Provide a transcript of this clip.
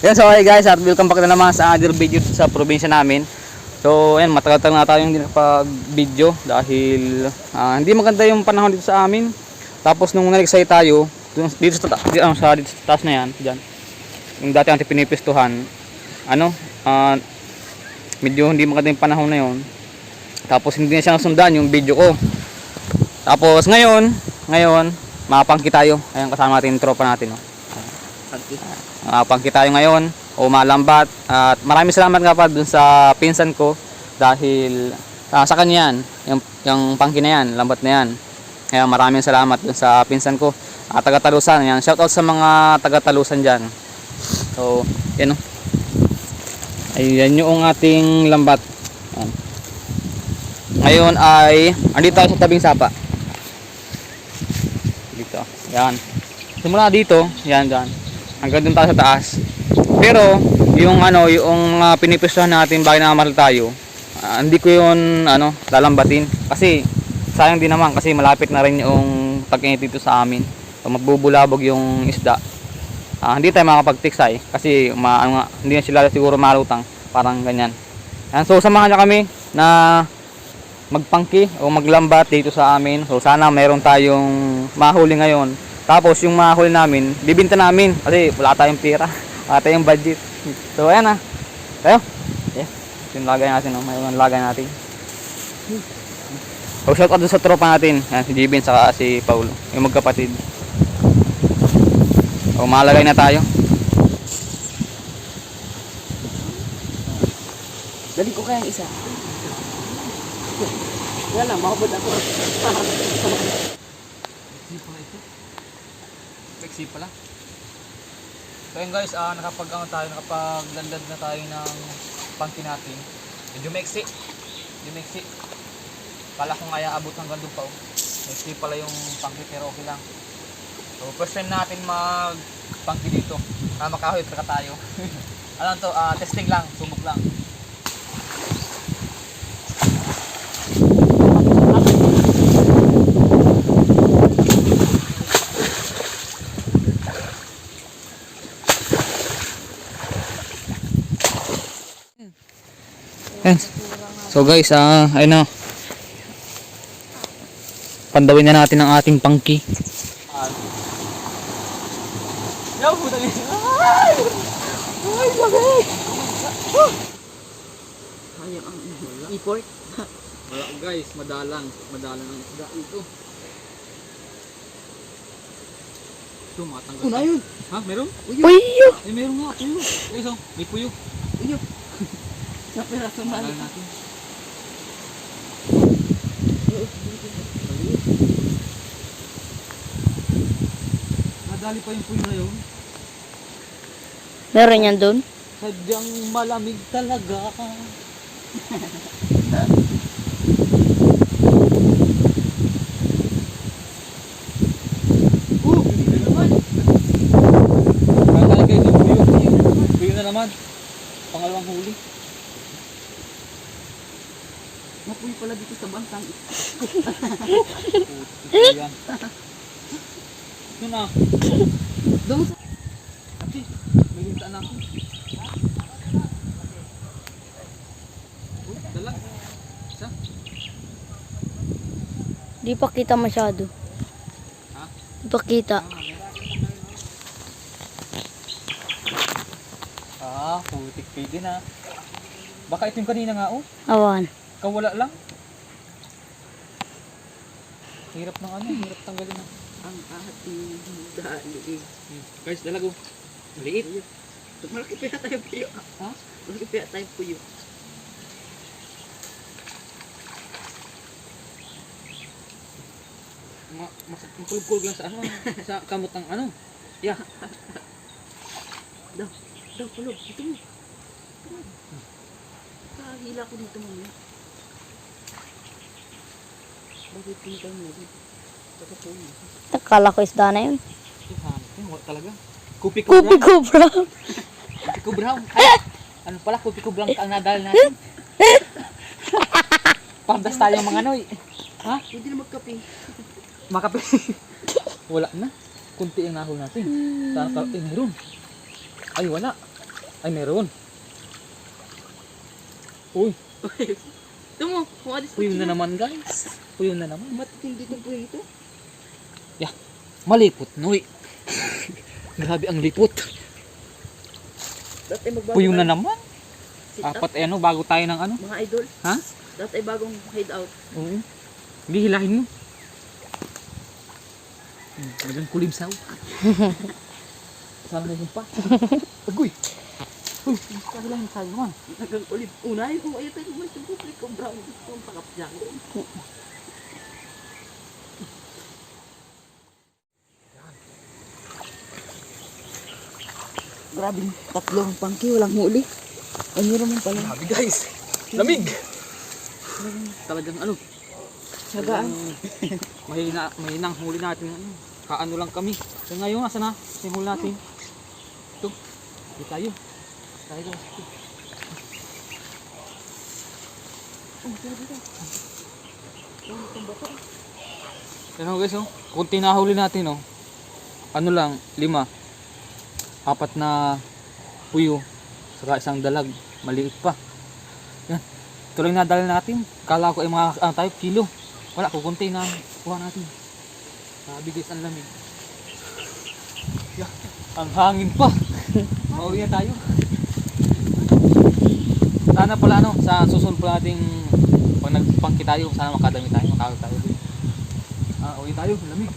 Yan, so hey guys, at welcome back na naman sa other video sa probinsya namin. So ayan, matagal na tayo hindi nakapag-video dahil hindi maganda yung panahon dito sa amin. Tapos nung nag-excite tayo, dito sa taas na yan, dyan, yung dati natin pinipistuhan, medyo hindi maganda yung panahon na yon. Tapos hindi na siya nasundan yung video ko. Tapos ngayon, mapangki tayo. Ayan, kasama natin yung tropa natin. Pangki tayo ngayon o malambat. At maraming salamat nga pa dun sa pinsan ko dahil sa kanya yan, yung pangki na yan, lambat na yan. Kaya maraming salamat dun sa pinsan ko. Taga-Talusan yan. Shout out sa mga taga-Talusan dyan. So yan o. Ayan yung ating lambat. Ayan. Ngayon ay andito tayo sa tabing sapa. Dito. Yan. Simula dito, yan dyan. Hanggang dun tayo sa taas. Pero yung pinipistuhan natin bagay na mahal tayo, hindi ko yun lalambatin kasi sayang din naman kasi malapit na rin yung tag-init dito sa amin. So, magbubulabog yung isda. Hindi tayo makapag-tiksay kasi hindi na sila siguro malutang, parang ganyan. Yan, so samahan niya kami na magpangki o maglambat dito sa amin. So sana mayroon tayong mahuli ngayon. Tapos yung mahuli namin, bibinta namin kasi wala tayong pera, wala tayong budget. So ayan na. Tayo. Yes. Yung lagay natin, mayroon lagay natin. So shout out sa tropa natin. Yan, si Jibin saka si Paulo, yung magkapatid. So malagay na tayo. Dali ko kayang isa. Wala, makabot ako. Flexi pala. So yun guys, nakapaglandad na tayo ng pangki natin. Medyo meksi. Kala ko nga abot hanggang doon pa. Meksi pala yung pangki pero okay lang. So first time natin magpangki dito. Makahoy ka tayo. Alam to, testing lang, sumok lang. So guys, ayun na. Pandawin na natin ang ating pangki. Yo, putang ina. Ay! Ay, sabi. Sayang ang import. Wala guys, madalang ang isda ito. Ito matanggal. Una yun. Ha, meron? Puyo. Meron nga, puyo. Guys, may puyo. Puyo. Sa peraso man. Tanggal natin. Nadali pa yung puyo na yun. Meron yan doon? Sadyang malamig talaga. Hindi naman. Kaya guys, yung puyo. Puyo na naman. Pangalawang huli. Mapuyo pala dito sa bantang. Yan. Yun na. Doon sa... Ati, may lintaan ako. Dala. Isa. Di pa kita masyado. Ha? Di pa kita. Putik pwede na. Baka ito yung kanina nga Awan. Kawala lang. Hirap hirap tanggalin na. Ang ating dali. Guys, dalago. Maliit. Malaki pa tayo puyo. Ha? Malaki pa tayo puyo. Makulog-kulog lang sa sa kamot ng Yeah. Daw, kulog. Ito mo. Kahila ko dito mo. Bakit pinitang mo dito? Nakala ko isda na yun. Wala talaga. Kupi Kupi ko, bro. Kupi ko brown. Ano pala, kupi ko brown ang nadal natin. Pandas tayo mga noy. Ha? Hindi na magkape. Makape. Wala na. Kunti ang nahol natin. Meron. Ay, wala. Ay, meron. Uy, Ito mo, kung alis puyo na naman guys. Puyo na naman. Matindi ng puyo ito. Malipot, Noy. Grabe ang lipot. Dapat ay magbago Puyo na tayo. naman. Sit up, Apat ano, bago tayo ng ano. mga idol. Ha? Dapat ay bagong hideout. Oo. Hindi, hilahin mo. Talagang kulimsaw. Saan na yung pa? Agoy! Uy, hilahin tayo naman. Nagang ulit. Unahin ko, ayun tayo ulit yung public ko. Brown, kung pakapjang. Grabe, tatlong pangki, walang huli. Ay, meron man pala. Grabe guys. Lamig! Talagang ano, Sagaan. mahinang huli natin. Ano, kaano lang kami. So ngayon, asa na? Yung huli natin. Ito. Hindi tayo. Tayo guys. Oh, dito. Itong bato. Yan guys, oh. Kunti na huli natin, oh. Ano lang, 5. 4 na puyo. Saka isang dalag. Maliit pa. Yan. Ito lang nadala natin. Kala ko ay mga tayo, kilo. Wala, kukunti na kuha natin. Sabi guys, ang lamig. Yan. Ang hangin pa. Mauwi na tayo. Sana pala ano, sa susunod pala nating pag nagpangki tayo, sana makadami tayo, makakawin tayo. Uwi tayo, lamig.